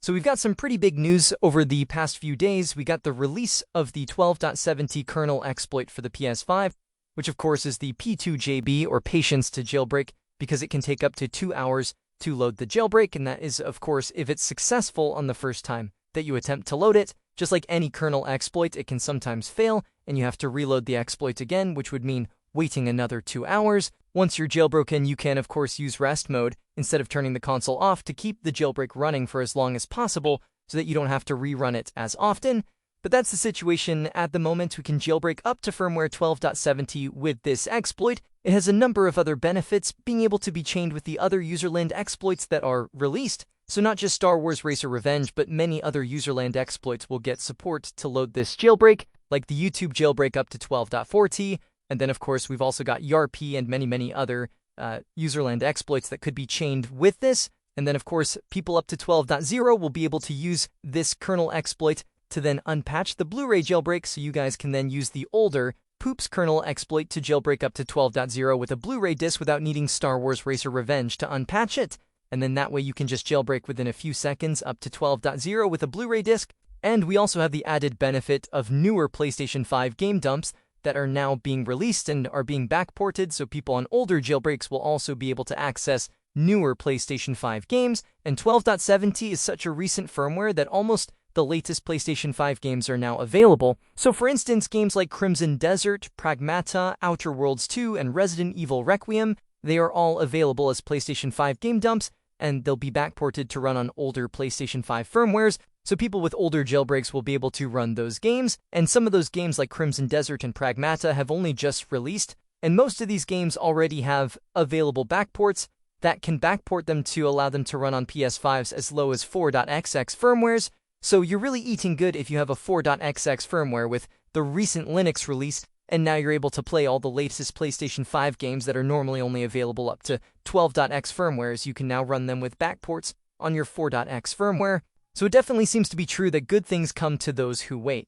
So we've got some pretty big news over the past few days. We got the release of the 12.70 kernel exploit for the PS5, which of course is the P2JB, or patience to jailbreak, because it can take up to 2 hours to load the jailbreak, and that is of course if it's successful on the first time that you attempt to load it. Just like any kernel exploit, it can sometimes fail, and you have to reload the exploit again, which would mean waiting another 2 hours. Once you're jailbroken, you can of course use rest mode instead of turning the console off to keep the jailbreak running for as long as possible so that you don't have to rerun it as often. But that's the situation at the moment. We can jailbreak up to firmware 12.70 with this exploit. It has a number of other benefits, being able to be chained with the other userland exploits that are released. So not just Star Wars Racer Revenge, but many other userland exploits will get support to load this jailbreak, like the YouTube jailbreak up to 12.40, and then of course we've also got YARP and many other userland exploits that could be chained with this. And then of course people up to 12.0 will be able to use this kernel exploit to then unpatch the Blu-ray jailbreak, so you guys can then use the older Poops kernel exploit to jailbreak up to 12.0 with a Blu-ray disc without needing Star Wars Racer Revenge to unpatch it. And then that way you can just jailbreak within a few seconds up to 12.0 with a Blu-ray disc. And we also have the added benefit of newer PlayStation 5 game dumps that are now being released and are being backported, so people on older jailbreaks will also be able to access newer PlayStation 5 games. And 12.70 is such a recent firmware that almost the latest PlayStation 5 games are now available. So for instance, games like Crimson Desert, Pragmata, Outer Worlds 2, and Resident Evil Requiem, they are all available as PlayStation 5 game dumps, and they'll be backported to run on older PlayStation 5 firmwares, so people with older jailbreaks will be able to run those games. And some of those games like Crimson Desert and Pragmata have only just released, and most of these games already have available backports that can backport them to allow them to run on PS5s as low as 4.xx firmwares. So you're really eating good if you have a 4.xx firmware with the recent Linux release, and now you're able to play all the latest PlayStation 5 games that are normally only available up to 12.x firmwares. You can now run them with backports on your 4.x firmware. So it definitely seems to be true that good things come to those who wait.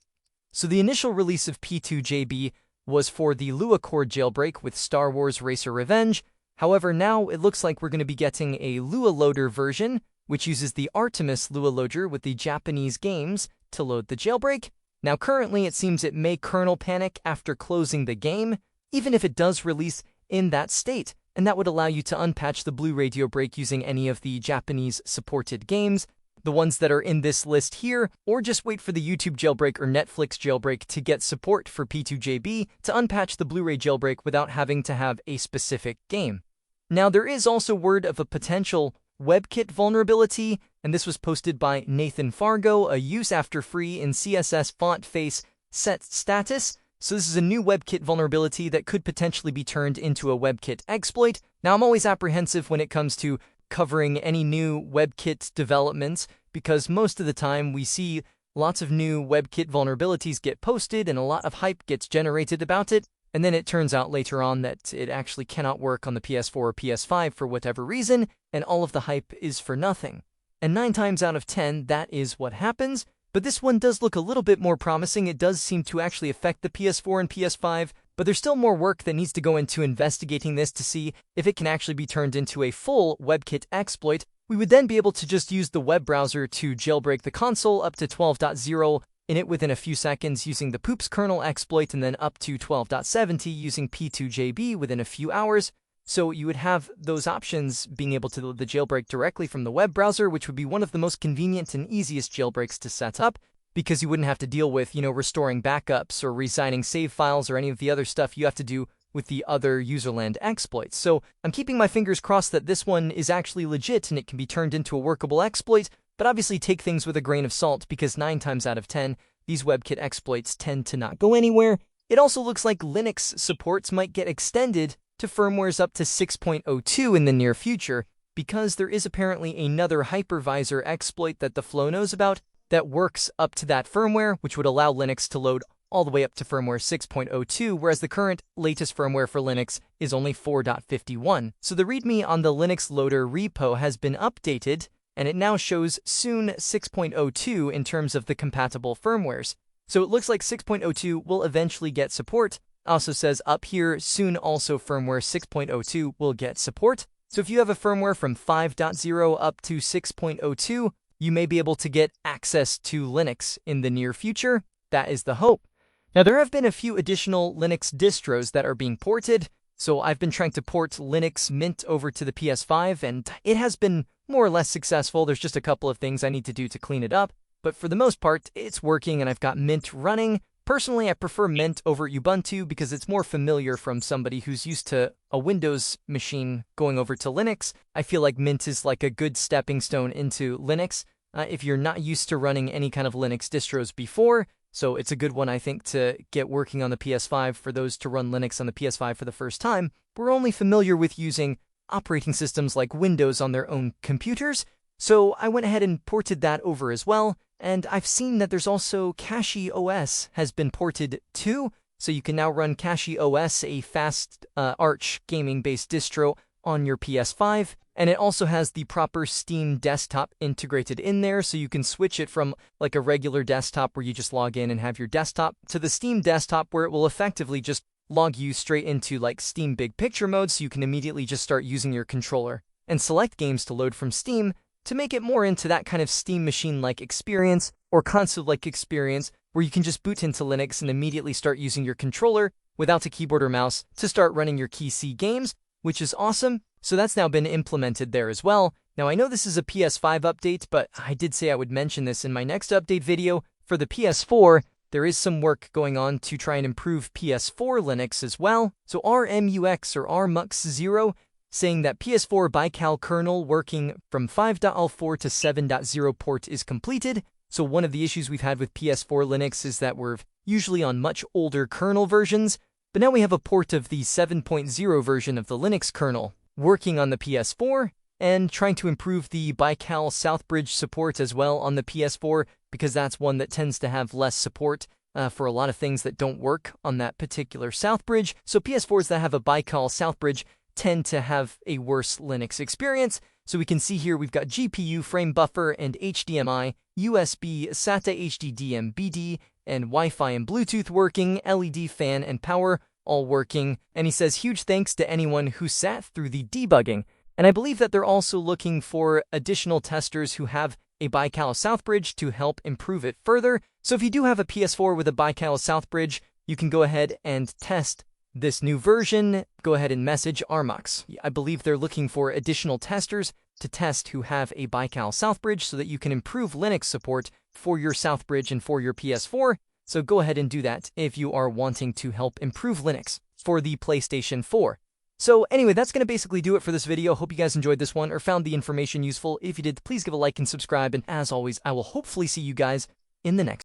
So the initial release of P2JB was for the Lua Core jailbreak with Star Wars Racer Revenge. However, now it looks like we're going to be getting a Lua Loader version, which uses the Artemis Lua Loader with the Japanese games to load the jailbreak. Now currently it seems it may kernel panic after closing the game, even if it does release in that state, and that would allow you to unpatch the Blu-ray jailbreak using any of the Japanese supported games, the ones that are in this list here, or just wait for the YouTube jailbreak or Netflix jailbreak to get support for P2JB to unpatch the Blu-ray jailbreak without having to have a specific game. Now there is also word of a potential WebKit vulnerability, and this was posted by Nathan Fargo, a use after free in CSS font face set status. So this is a new WebKit vulnerability that could potentially be turned into a WebKit exploit. Now I'm always apprehensive when it comes to covering any new WebKit developments, because most of the time we see lots of new WebKit vulnerabilities get posted and a lot of hype gets generated about it, and then it turns out later on that it actually cannot work on the PS4 or PS5 for whatever reason, and all of the hype is for nothing. And 9 times out of 10, that is what happens. But this one does look a little bit more promising. It does seem to actually affect the PS4 and PS5, but there's still more work that needs to go into investigating this to see if it can actually be turned into a full WebKit exploit. We would then be able to just use the web browser to jailbreak the console up to 12.0 in it within a few seconds using the Poops kernel exploit, and then up to 12.70 using P2JB within a few hours. So you would have those options being able to load the jailbreak directly from the web browser, which would be one of the most convenient and easiest jailbreaks to set up, because you wouldn't have to deal with, restoring backups or resigning save files or any of the other stuff you have to do with the other userland exploits. So I'm keeping my fingers crossed that this one is actually legit and it can be turned into a workable exploit, but obviously take things with a grain of salt, because 9 times out of 10, these WebKit exploits tend to not go anywhere. It also looks like Linux supports might get extended to firmwares up to 6.02 in the near future, because there is apparently another hypervisor exploit that the Flow knows about that works up to that firmware, which would allow Linux to load all the way up to firmware 6.02, whereas the current latest firmware for Linux is only 4.51. So the README on the Linux Loader repo has been updated, and it now shows soon 6.02 in terms of the compatible firmwares. So it looks like 6.02 will eventually get support. Also says up here, soon also firmware 6.02 will get support. So if you have a firmware from 5.0 up to 6.02, you may be able to get access to Linux in the near future. That is the hope. Now, there have been a few additional Linux distros that are being ported. So I've been trying to port Linux Mint over to the PS5, and it has been more or less successful. There's just a couple of things I need to do to clean it up, but for the most part, it's working and I've got Mint running. Personally, I prefer Mint over Ubuntu because it's more familiar from somebody who's used to a Windows machine going over to Linux. I feel like Mint is like a good stepping stone into Linux if you're not used to running any kind of Linux distros before. So it's a good one, I think, to get working on the PS5 for those to run Linux on the PS5 for the first time. We're only familiar with using operating systems like Windows on their own computers, so I went ahead and ported that over as well. And I've seen that there's also Cache OS has been ported too, so you can now run Cache OS, a fast Arch gaming-based distro, on your PS5. And it also has the proper Steam desktop integrated in there, so you can switch it from like a regular desktop where you just log in and have your desktop to the Steam desktop where it will effectively just log you straight into like Steam Big Picture mode, so you can immediately just start using your controller and select games to load from Steam to make it more into that kind of Steam machine-like experience or console-like experience where you can just boot into Linux and immediately start using your controller without a keyboard or mouse to start running your key C games, which is awesome. So that's now been implemented there as well. Now, I know this is a PS5 update, but I did say I would mention this in my next update video. For the PS4, there is some work going on to try and improve PS4 Linux as well. So RMUX or RMUX0 saying that PS4 Bical kernel working from 5.04 to 7.0 port is completed. So one of the issues we've had with PS4 Linux is that we're usually on much older kernel versions, but now we have a port of the 7.0 version of the Linux kernel working on the PS4 and trying to improve the Bical Southbridge support as well on the PS4 because that's one that tends to have less support for a lot of things that don't work on that particular Southbridge. So PS4s that have a Bical Southbridge tend to have a worse Linux experience. So we can see here we've got GPU, frame buffer, and HDMI, USB, SATA HDDM BD, and Wi-Fi and Bluetooth working, LED fan and power all working. And he says huge thanks to anyone who sat through the debugging. And I believe that they're also looking for additional testers who have a Bical Southbridge to help improve it further. So if you do have a PS4 with a Bical Southbridge, you can go ahead and test this new version. Go ahead and message Armux. I believe they're looking for additional testers to test who have a Bical Southbridge so that you can improve Linux support for your Southbridge and for your PS4. So go ahead and do that if you are wanting to help improve Linux for the PlayStation 4. So anyway, that's going to basically do it for this video. Hope you guys enjoyed this one or found the information useful. If you did, please give a like and subscribe. And as always, I will hopefully see you guys in the next